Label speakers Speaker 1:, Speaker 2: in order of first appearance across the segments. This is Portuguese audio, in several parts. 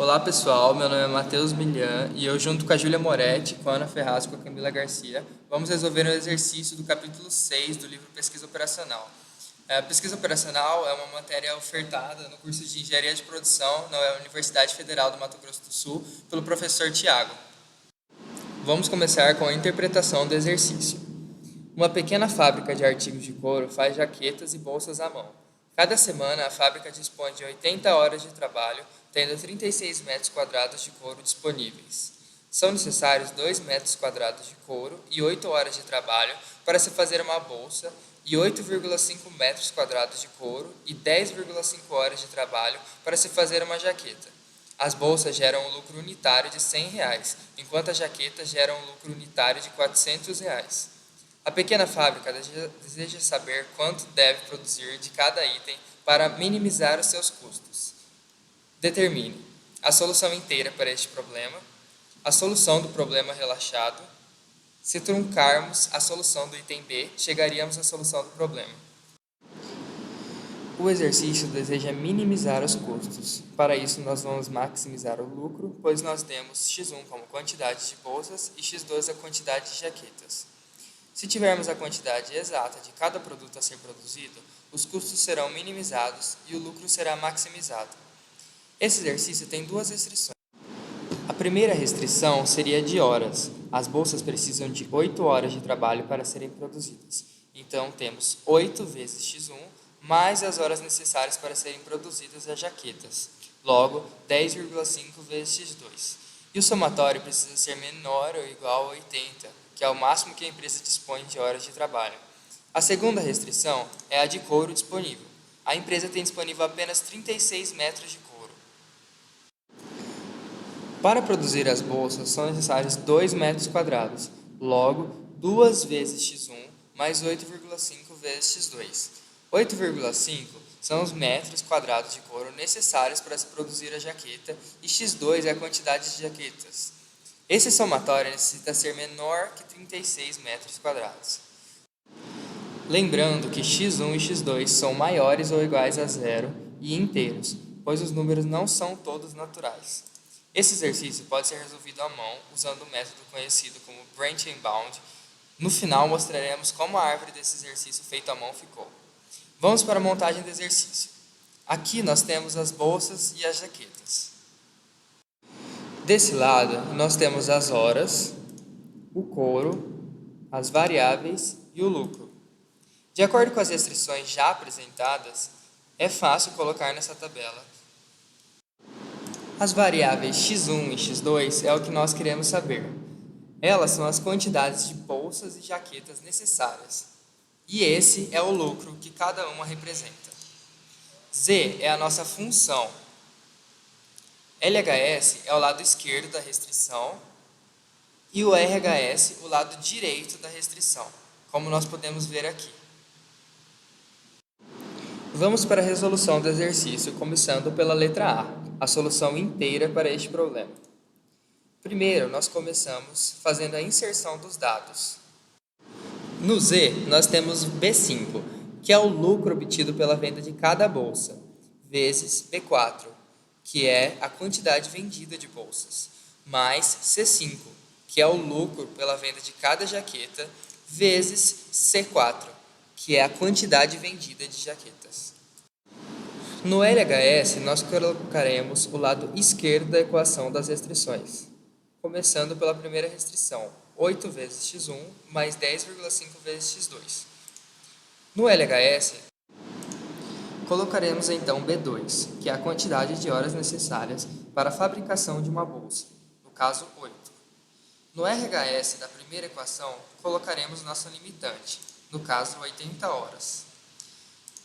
Speaker 1: Olá pessoal, meu nome é Matheus Milian e eu, junto com a Júlia Moretti, com a Ana Ferraz e com a Camila Garcia, vamos resolver um exercício do capítulo 6 do livro Pesquisa Operacional. A pesquisa operacional é uma matéria ofertada no curso de Engenharia de Produção na Universidade Federal do Mato Grosso do Sul pelo professor Tiago. Vamos começar com a interpretação do exercício. Uma pequena fábrica de artigos de couro faz jaquetas e bolsas à mão. Cada semana, a fábrica dispõe de 80 horas de trabalho, tendo 36 metros quadrados de couro disponíveis. São necessários 2 metros quadrados de couro e 8 horas de trabalho para se fazer uma bolsa e 8,5 metros quadrados de couro e 10,5 horas de trabalho para se fazer uma jaqueta. As bolsas geram um lucro unitário de R$ 100, enquanto as jaquetas geram um lucro unitário de R$ 400. A pequena fábrica deseja saber quanto deve produzir de cada item para minimizar os seus custos. Determine a solução inteira para este problema, a solução do problema relaxado. Se truncarmos a solução do item B, chegaríamos à solução do problema. O exercício deseja minimizar os custos. Para isso, nós vamos maximizar o lucro, pois nós temos x1 como quantidade de bolsas e x2 a quantidade de jaquetas. Se tivermos a quantidade exata de cada produto a ser produzido, os custos serão minimizados e o lucro será maximizado. Esse exercício tem duas restrições. A primeira restrição seria de horas. As bolsas precisam de 8 horas de trabalho para serem produzidas. Então, temos 8 vezes x1 mais as horas necessárias para serem produzidas as jaquetas. Logo, 10,5 vezes x2. E o somatório precisa ser menor ou igual a 80, que é o máximo que a empresa dispõe de horas de trabalho. A segunda restrição é a de couro disponível. A empresa tem disponível apenas 36 metros de couro. Para produzir as bolsas, são necessários 2 metros quadrados. Logo, 2 vezes x1 mais 8,5 vezes x2. 8,5 são os metros quadrados de couro necessários para se produzir a jaqueta e x2 é a quantidade de jaquetas. Esse somatório necessita ser menor que 36 metros quadrados. Lembrando que x1 e x2 são maiores ou iguais a zero e inteiros, pois os números não são todos naturais. Esse exercício pode ser resolvido à mão usando o método conhecido como Branch and Bound. No final, mostraremos como a árvore desse exercício feito à mão ficou. Vamos para a montagem do exercício. Aqui nós temos as bolsas e as jaquetas. Desse lado, nós temos as horas, o couro, as variáveis e o lucro. De acordo com as restrições já apresentadas, é fácil colocar nessa tabela. As variáveis x1 e x2 é o que nós queremos saber. Elas são as quantidades de bolsas e jaquetas necessárias. E esse é o lucro que cada uma representa. Z é a nossa função. LHS é o lado esquerdo da restrição e o RHS o lado direito da restrição, como nós podemos ver aqui. Vamos para a resolução do exercício, começando pela letra A, a solução inteira para este problema. Primeiro, nós começamos fazendo a inserção dos dados. No Z, nós temos B5, que é o lucro obtido pela venda de cada bolsa, vezes B4, que é a quantidade vendida de bolsas, mais C5, que é o lucro pela venda de cada jaqueta, vezes C4, que é a quantidade vendida de jaquetas. No LHS, nós colocaremos o lado esquerdo da equação das restrições, começando pela primeira restrição, 8 vezes x1 mais 10,5 vezes x2. No LHS, colocaremos então B2, que é a quantidade de horas necessárias para a fabricação de uma bolsa, no caso 8. No RHS da primeira equação, colocaremos nossa limitante, no caso 80 horas.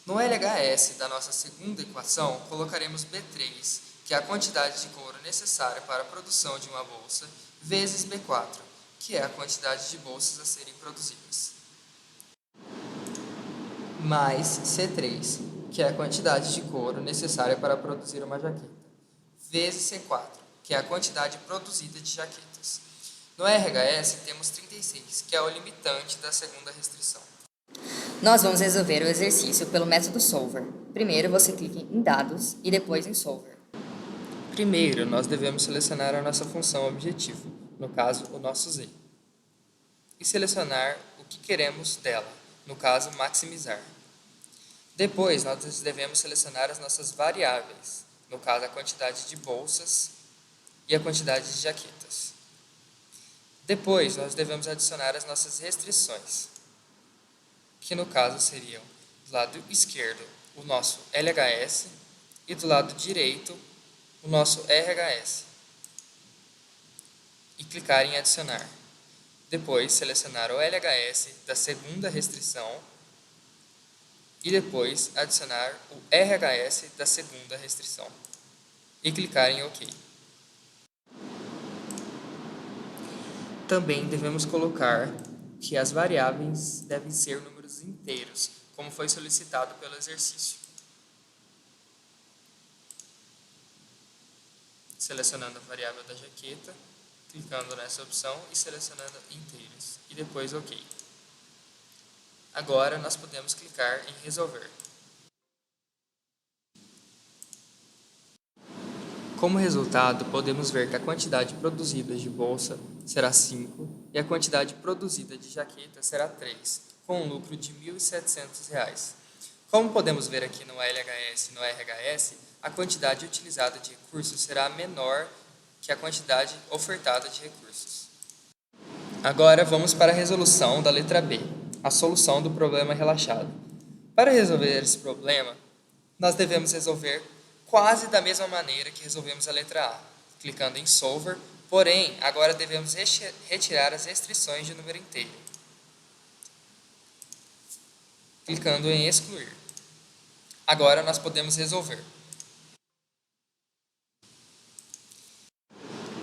Speaker 1: No LHS da nossa segunda equação, colocaremos B3, que é a quantidade de couro necessária para a produção de uma bolsa, vezes B4, que é a quantidade de bolsas a serem produzidas, mais C3, que é a quantidade de couro necessária para produzir uma jaqueta, vezes C4, que é a quantidade produzida de jaquetas. No RHS temos 36, que é o limitante da segunda restrição.
Speaker 2: Nós vamos resolver o exercício pelo método Solver. Primeiro você clica em Dados e depois em Solver.
Speaker 1: Primeiro, nós devemos selecionar a nossa função objetivo, no caso, o nosso z, e selecionar o que queremos dela, no caso, maximizar. Depois, nós devemos selecionar as nossas variáveis, no caso, a quantidade de bolsas e a quantidade de jaquetas. Depois, nós devemos adicionar as nossas restrições, que no caso seriam, do lado esquerdo, o nosso LHS e do lado direito, o nosso RHS. E clicar em adicionar. Depois, selecionar o LHS da segunda restrição e depois adicionar o RHS da segunda restrição. E clicar em OK. Também devemos colocar que as variáveis devem ser números inteiros, como foi solicitado pelo exercício. Selecionando a variável da jaqueta, clicando nessa opção e selecionando inteiros, e depois OK. Agora nós podemos clicar em resolver. Como resultado, podemos ver que a quantidade produzida de bolsa será 5 e a quantidade produzida de jaqueta será 3, com um lucro de R$ 1.700. Como podemos ver aqui no LHS e no RHS, a quantidade utilizada de recursos será menor que a quantidade ofertada de recursos. Agora vamos para a resolução da letra B, a solução do problema relaxado. Para resolver esse problema, nós devemos resolver quase da mesma maneira que resolvemos a letra A, clicando em Solver, porém, agora devemos retirar as restrições de número inteiro, clicando em Excluir. Agora nós podemos resolver.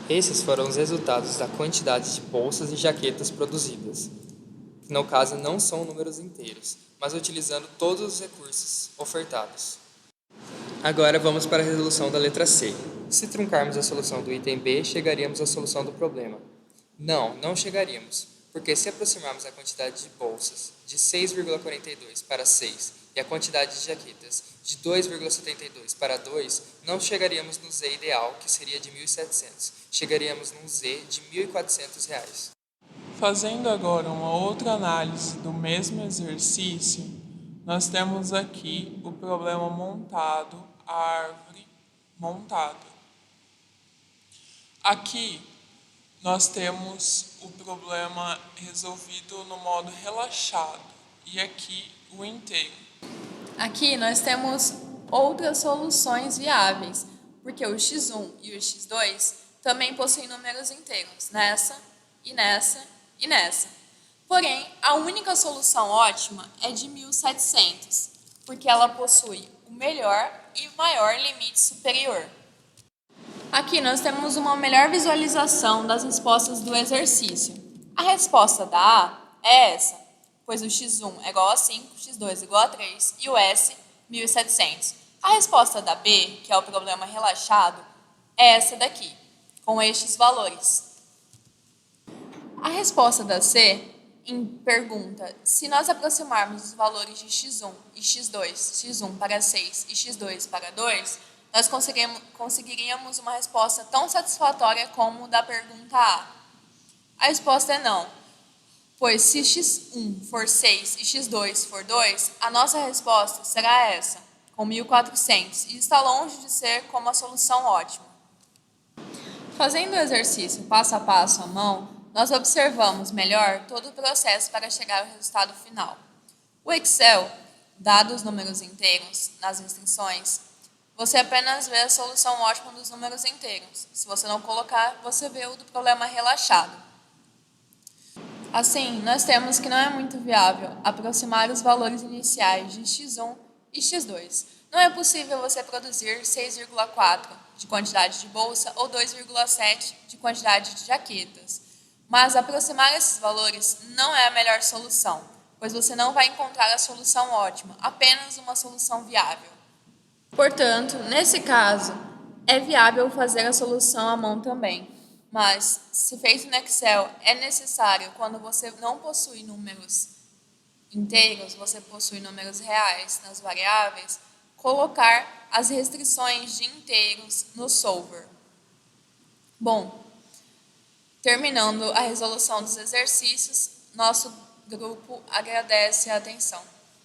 Speaker 1: Esses foram os resultados da quantidade de bolsas e jaquetas produzidas, que no caso não são números inteiros, mas utilizando todos os recursos ofertados. Agora vamos para a resolução da letra C. Se truncarmos a solução do item B, chegaríamos à solução do problema. Não chegaríamos, porque se aproximarmos a quantidade de bolsas de 6,42 para 6 e a quantidade de jaquetas de 2,72 para 2, não chegaríamos no Z ideal, que seria de 1.700. Chegaríamos num Z de R$ 1.400.
Speaker 3: Fazendo agora uma outra análise do mesmo exercício, nós temos aqui o problema montado, a árvore montada. Aqui nós temos o problema resolvido no modo relaxado e aqui o inteiro.
Speaker 4: Aqui nós temos outras soluções viáveis, porque o x1 e o x2 também possuem números inteiros, nessa e nessa e nessa. Porém, a única solução ótima é de 1.700, porque ela possui o melhor e maior limite superior. Aqui nós temos uma melhor visualização das respostas do exercício. A resposta da A é essa, pois o x1 é igual a 5, x2 é igual a 3 e o S, 1.700. A resposta da B, que é o problema relaxado, é essa daqui, com estes valores. A resposta da C pergunta se nós aproximarmos os valores de x1 e x2, x1 para 6 e x2 para 2, nós conseguiríamos uma resposta tão satisfatória como da pergunta A. A resposta é não, pois se x1 for 6 e x2 for 2, a nossa resposta será essa, com 1.400, e está longe de ser como a solução ótima. Fazendo o exercício passo a passo à mão, nós observamos melhor todo o processo para chegar ao resultado final. O Excel, dados os números inteiros nas restrições, você apenas vê a solução ótima dos números inteiros. Se você não colocar, você vê o do problema relaxado. Assim, nós temos que não é muito viável aproximar os valores iniciais de x1 e x2. Não é possível você produzir 6,4 de quantidade de bolsa ou 2,7 de quantidade de jaquetas. Mas aproximar esses valores não é a melhor solução, pois você não vai encontrar a solução ótima, apenas uma solução viável. Portanto, nesse caso, é viável fazer a solução à mão também. Mas, se feito no Excel, é necessário, quando você não possui números inteiros, você possui números reais nas variáveis, colocar as restrições de inteiros no solver. Bom, terminando a resolução dos exercícios, nosso grupo agradece a atenção.